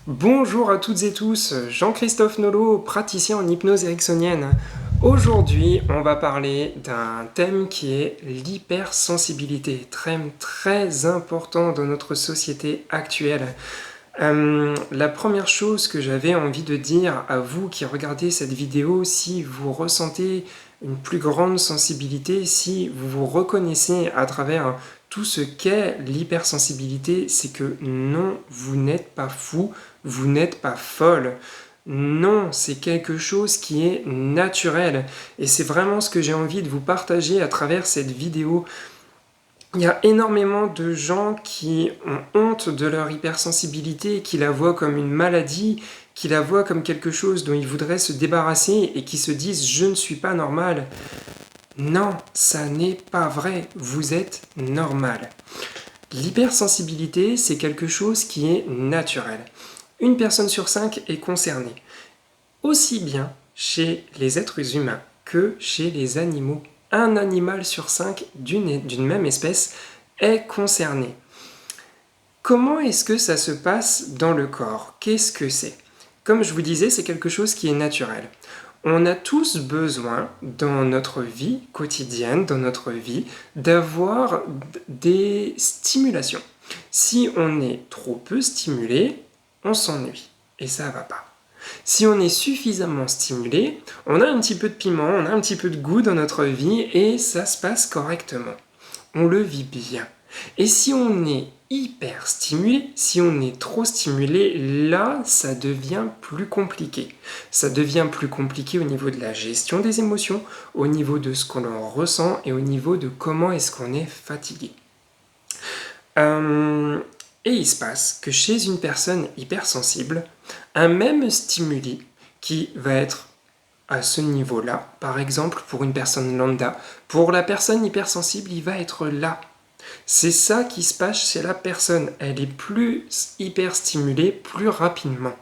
Bonjour à toutes et tous, Jean-Christophe Nolot, praticien en hypnose ericksonienne. Aujourd'hui, on va parler d'un thème qui est l'hypersensibilité, thème très important dans notre société actuelle. La première chose que j'avais envie de dire à vous qui regardez cette vidéo, si vous ressentez une plus grande sensibilité, si vous vous reconnaissez à travers tout ce qu'est l'hypersensibilité, c'est que non, vous n'êtes pas fou, vous n'êtes pas folle. Non, c'est quelque chose qui est naturel. Et c'est vraiment ce que j'ai envie de vous partager à travers cette vidéo. Il y a énormément de gens qui ont honte de leur hypersensibilité, qui la voient comme une maladie, qui la voient comme quelque chose dont ils voudraient se débarrasser et qui se disent « je ne suis pas normal ». Non, ça n'est pas vrai, vous êtes normal. L'hypersensibilité, c'est quelque chose qui est naturel. Une personne sur 5 est concernée, aussi bien chez les êtres humains que chez les animaux. Un animal sur 5 d'une même espèce est concerné. Comment est-ce que ça se passe dans le corps? Qu'est-ce que c'est? Comme je vous disais, c'est quelque chose qui est naturel. On a tous besoin, dans notre vie quotidienne, dans notre vie, d'avoir des stimulations. Si on est trop peu stimulé, on s'ennuie, et ça va pas. Si on est suffisamment stimulé, on a un petit peu de piment, on a un petit peu de goût dans notre vie, et ça se passe correctement. On le vit bien. Et si on est hyper stimulé, si on est trop stimulé, là, ça devient plus compliqué. Ça devient plus compliqué au niveau de la gestion des émotions, au niveau de ce qu'on ressent et au niveau de comment est-ce qu'on est fatigué. Et il se passe que chez une personne hypersensible, un même stimuli qui va être à ce niveau-là, par exemple pour une personne lambda, pour la personne hypersensible, il va être là. C'est ça qui se passe chez la personne. Elle est plus hyper stimulée plus rapidement.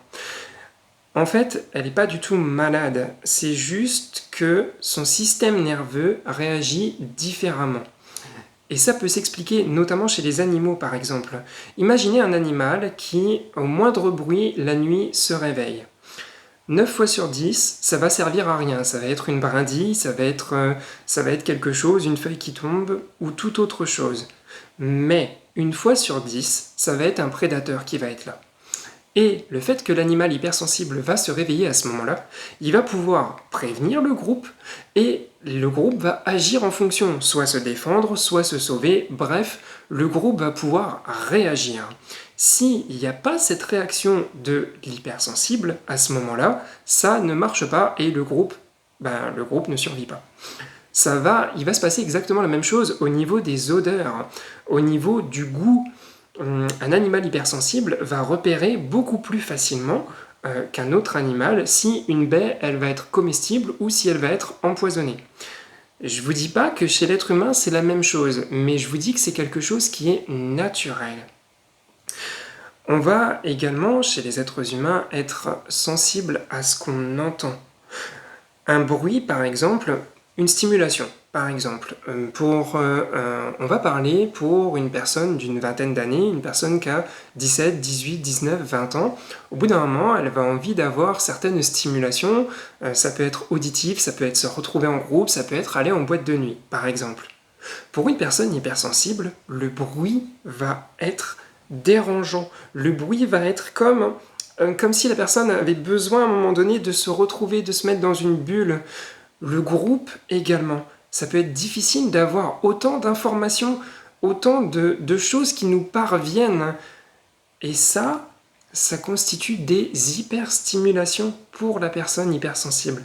En fait, elle n'est pas du tout malade. C'est juste que son système nerveux réagit différemment. Et ça peut s'expliquer notamment chez les animaux, par exemple. Imaginez un animal qui, au moindre bruit, la nuit, se réveille. 9 fois sur 10, ça va servir à rien. Ça va être une brindille, ça va être quelque chose, une feuille qui tombe, ou toute autre chose. Mais une fois sur 10, ça va être un prédateur qui va être là. Et le fait que l'animal hypersensible va se réveiller à ce moment-là, il va pouvoir prévenir le groupe, et le groupe va agir en fonction, soit se défendre, soit se sauver, bref, le groupe va pouvoir réagir. S'il n'y a pas cette réaction de l'hypersensible, à ce moment-là, ça ne marche pas et le groupe ne survit pas. Il va se passer exactement la même chose au niveau des odeurs, au niveau du goût. Un animal hypersensible va repérer beaucoup plus facilement qu'un autre animal si une baie elle va être comestible ou si elle va être empoisonnée. Je vous dis pas que chez l'être humain c'est la même chose, mais je vous dis que c'est quelque chose qui est naturel. On va également, chez les êtres humains, être sensible à ce qu'on entend. Un bruit, par exemple, une stimulation, par exemple. On va parler pour une personne d'une vingtaine d'années, une personne qui a 17, 18, 19, 20 ans. Au bout d'un moment, elle va envie d'avoir certaines stimulations. Ça peut être auditif, ça peut être se retrouver en groupe, ça peut être aller en boîte de nuit, par exemple. Pour une personne hypersensible, le bruit va être dérangeant. Le bruit va être comme si la personne avait besoin à un moment donné de se retrouver, de se mettre dans une bulle. Le groupe également. Ça peut être difficile d'avoir autant d'informations, autant de choses qui nous parviennent. Et ça constitue des hyperstimulations pour la personne hypersensible.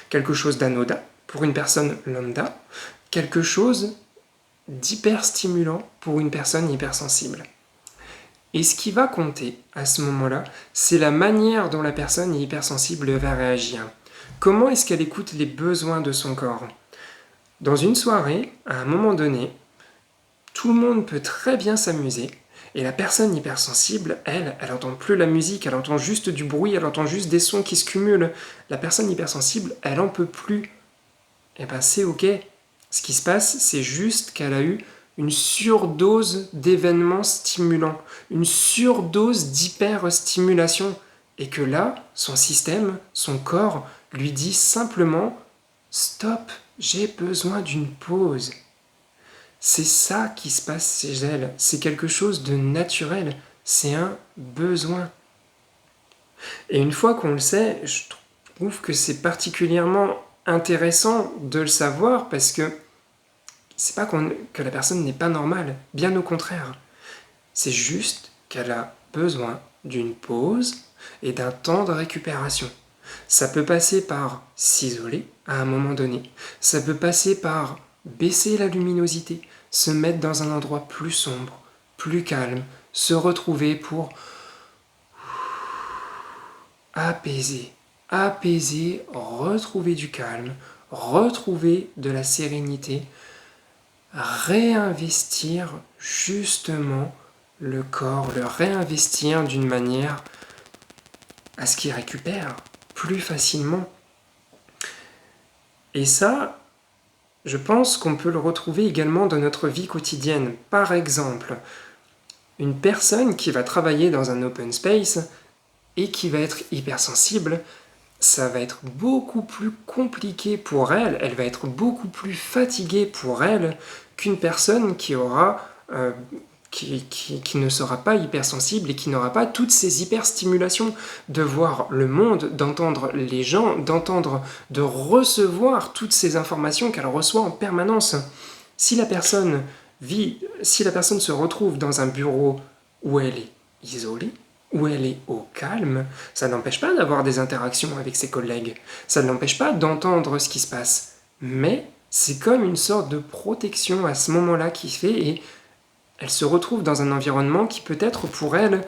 Quelque chose d'anodin pour une personne lambda, quelque chose d'hyperstimulant pour une personne hypersensible. Et ce qui va compter à ce moment-là, c'est la manière dont la personne hypersensible va réagir. Comment est-ce qu'elle écoute les besoins de son corps? Dans une soirée, à un moment donné, tout le monde peut très bien s'amuser, et la personne hypersensible, elle entend plus la musique, elle entend juste du bruit, elle entend juste des sons qui se cumulent. La personne hypersensible, elle en peut plus. Et ben c'est ok. Ce qui se passe, c'est juste qu'elle a eu une surdose d'événements stimulants, une surdose d'hyperstimulation, et que là, son système, son corps, lui dit simplement « Stop, j'ai besoin d'une pause ». C'est ça qui se passe chez elle, c'est quelque chose de naturel, c'est un besoin. Et une fois qu'on le sait, je trouve que c'est particulièrement intéressant de le savoir parce que c'est pas que la personne n'est pas normale, bien au contraire. C'est juste qu'elle a besoin d'une pause et d'un temps de récupération. Ça peut passer par s'isoler à un moment donné. Ça peut passer par baisser la luminosité, se mettre dans un endroit plus sombre, plus calme, se retrouver pour apaiser, retrouver du calme, retrouver de la sérénité, réinvestir justement le corps, le réinvestir d'une manière à ce qu'il récupère plus facilement. Et ça, je pense qu'on peut le retrouver également dans notre vie quotidienne. Par exemple, une personne qui va travailler dans un open space et qui va être hypersensible, ça va être beaucoup plus compliqué pour elle, elle va être beaucoup plus fatiguée pour elle qu'une personne qui ne sera pas hypersensible et qui n'aura pas toutes ces hyperstimulations de voir le monde, d'entendre les gens, de recevoir toutes ces informations qu'elle reçoit en permanence. Si la personne se retrouve dans un bureau où elle est isolée, où elle est au calme, ça n'empêche pas d'avoir des interactions avec ses collègues, ça ne l'empêche pas d'entendre ce qui se passe, mais c'est comme une sorte de protection à ce moment-là qui se fait et elle se retrouve dans un environnement qui peut-être pour elle,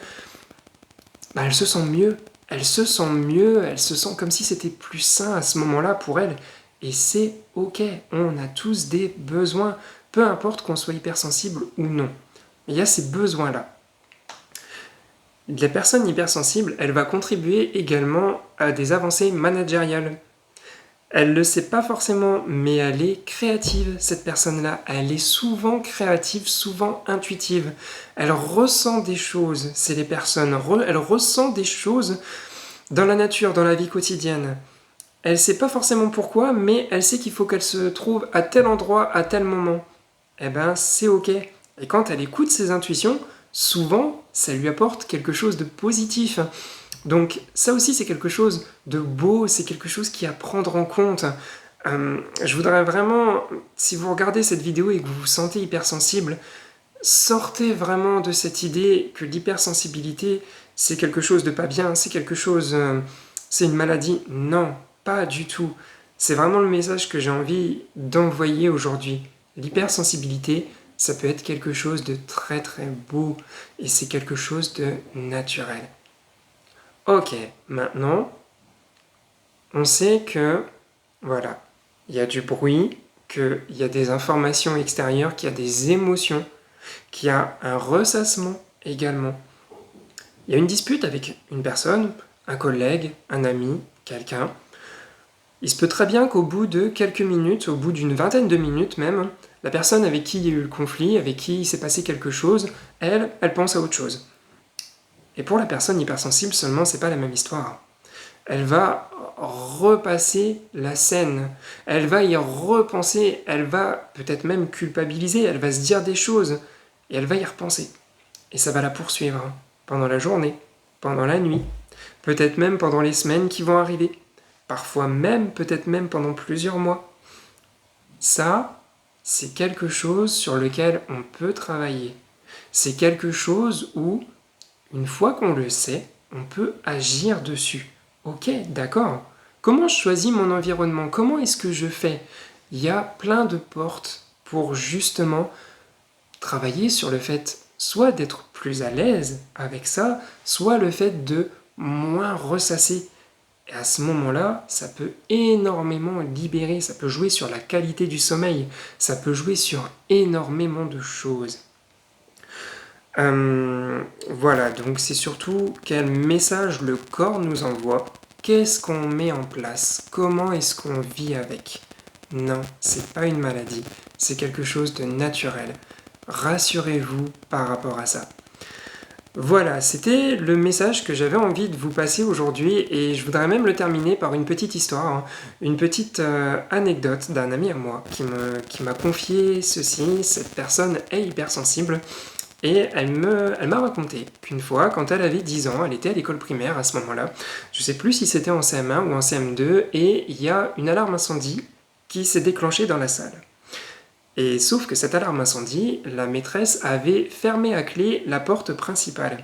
elle se sent mieux, elle se sent comme si c'était plus sain à ce moment-là pour elle, et c'est ok, on a tous des besoins, peu importe qu'on soit hypersensible ou non, il y a ces besoins-là. La personne hypersensible, elle va contribuer également à des avancées managériales. Elle ne le sait pas forcément, mais elle est créative, cette personne-là. Elle est souvent créative, souvent intuitive. Elle ressent des choses, c'est les personnes. Elle ressent des choses dans la nature, dans la vie quotidienne. Elle ne sait pas forcément pourquoi, mais elle sait qu'il faut qu'elle se trouve à tel endroit, à tel moment. Eh ben, c'est ok. Et quand elle écoute ses intuitions, souvent, ça lui apporte quelque chose de positif. Donc ça aussi, c'est quelque chose de beau, c'est quelque chose qui est à prendre en compte. Je voudrais vraiment, si vous regardez cette vidéo et que vous vous sentez hypersensible, sortez vraiment de cette idée que l'hypersensibilité, c'est quelque chose de pas bien, c'est quelque chose... c'est une maladie. Non, pas du tout. C'est vraiment le message que j'ai envie d'envoyer aujourd'hui. L'hypersensibilité, ça peut être quelque chose de très très beau et c'est quelque chose de naturel. Ok, maintenant, on sait que, voilà, il y a du bruit, qu'il y a des informations extérieures, qu'il y a des émotions, qu'il y a un ressassement également. Il y a une dispute avec une personne, un collègue, un ami, quelqu'un. Il se peut très bien qu'au bout de quelques minutes, au bout d'une vingtaine de minutes même, la personne avec qui il y a eu le conflit, avec qui il s'est passé quelque chose, elle pense à autre chose. Et pour la personne hypersensible seulement, c'est pas la même histoire. Elle va repasser la scène, elle va y repenser, elle va peut-être même culpabiliser, elle va se dire des choses, et elle va y repenser. Et ça va la poursuivre pendant la journée, pendant la nuit, peut-être même pendant les semaines qui vont arriver, parfois même, peut-être même pendant plusieurs mois. Ça, c'est quelque chose sur lequel on peut travailler. C'est quelque chose où, une fois qu'on le sait, on peut agir dessus. Ok, d'accord. Comment je choisis mon environnement? Comment est-ce que je fais? Il y a plein de portes pour justement travailler sur le fait soit d'être plus à l'aise avec ça, soit le fait de moins ressasser. Et à ce moment-là, ça peut énormément libérer, ça peut jouer sur la qualité du sommeil, ça peut jouer sur énormément de choses. Voilà, donc c'est surtout quel message le corps nous envoie, qu'est-ce qu'on met en place, comment est-ce qu'on vit avec. Non, c'est pas une maladie, c'est quelque chose de naturel. rassurez-vous par rapport à ça. Voilà, c'était le message que j'avais envie de vous passer aujourd'hui et je voudrais même le terminer par une petite histoire, hein, une petite anecdote d'un ami à moi qui m'a confié ceci. Cette personne est hypersensible et elle m'a raconté qu'une fois, quand elle avait 10 ans, elle était à l'école primaire à ce moment-là, je sais plus si c'était en CM1 ou en CM2, et il y a une alarme incendie qui s'est déclenchée dans la salle. Et sauf que cette alarme incendie, la maîtresse avait fermé à clé la porte principale.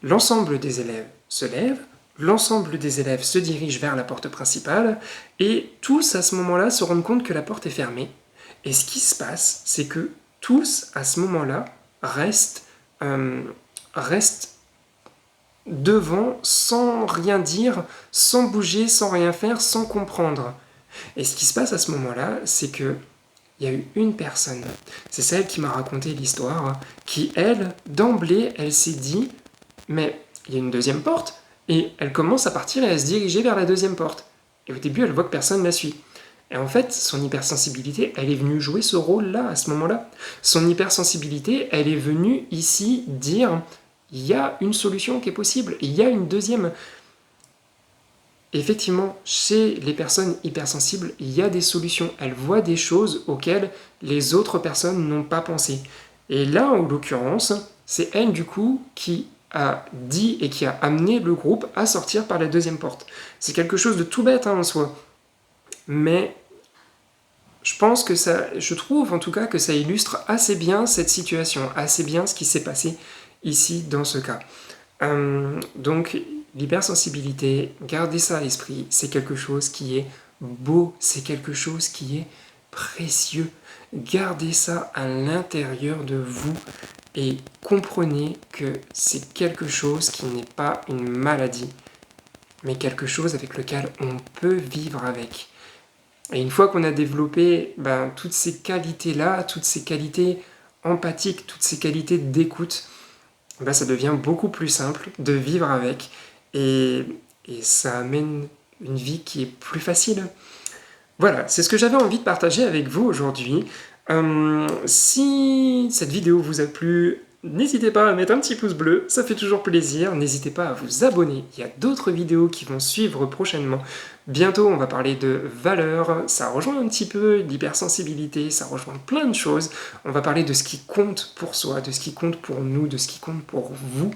L'ensemble des élèves se lèvent, l'ensemble des élèves se dirigent vers la porte principale, et tous à ce moment-là se rendent compte que la porte est fermée. Et ce qui se passe, c'est que tous à ce moment-là restent devant sans rien dire, sans bouger, sans rien faire, sans comprendre. Et ce qui se passe à ce moment-là, c'est que il y a eu une personne, c'est celle qui m'a raconté l'histoire, qui, elle, d'emblée, elle s'est dit « Mais il y a une deuxième porte ?» Et elle commence à partir et à se diriger vers la deuxième porte. Et au début, elle voit que personne la suit. Et en fait, son hypersensibilité, elle est venue jouer ce rôle-là, à ce moment-là. Son hypersensibilité, elle est venue ici dire « Il y a une solution qui est possible, il y a une deuxième. » Effectivement, chez les personnes hypersensibles, il y a des solutions. Elles voient des choses auxquelles les autres personnes n'ont pas pensé. Et là, en l'occurrence, c'est elle, du coup, qui a dit et qui a amené le groupe à sortir par la deuxième porte. C'est quelque chose de tout bête, hein, en soi. Mais je trouve en tout cas que ça illustre assez bien cette situation, assez bien ce qui s'est passé ici dans ce cas. Donc, l'hypersensibilité, gardez ça à l'esprit, c'est quelque chose qui est beau, c'est quelque chose qui est précieux. Gardez ça à l'intérieur de vous et comprenez que c'est quelque chose qui n'est pas une maladie, mais quelque chose avec lequel on peut vivre avec. Et une fois qu'on a développé toutes ces qualités-là, toutes ces qualités empathiques, toutes ces qualités d'écoute, ça devient beaucoup plus simple de vivre avec et ça amène une vie qui est plus facile. Voilà, c'est ce que j'avais envie de partager avec vous aujourd'hui. Si cette vidéo vous a plu, n'hésitez pas à mettre un petit pouce bleu, ça fait toujours plaisir. N'hésitez pas à vous abonner, il y a d'autres vidéos qui vont suivre prochainement. Bientôt, on va parler de valeurs, ça rejoint un petit peu l'hypersensibilité, ça rejoint plein de choses. On va parler de ce qui compte pour soi, de ce qui compte pour nous, de ce qui compte pour vous.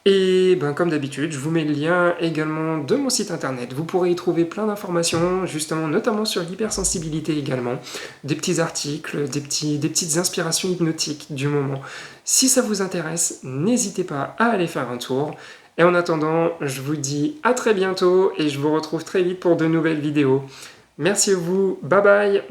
Et comme d'habitude, je vous mets le lien également de mon site internet. Vous pourrez y trouver plein d'informations, justement, notamment sur l'hypersensibilité également, des petits articles, des petites inspirations hypnotiques du moment. Si ça vous intéresse, n'hésitez pas à aller faire un tour. Et en attendant, je vous dis à très bientôt et je vous retrouve très vite pour de nouvelles vidéos. Merci à vous, bye bye!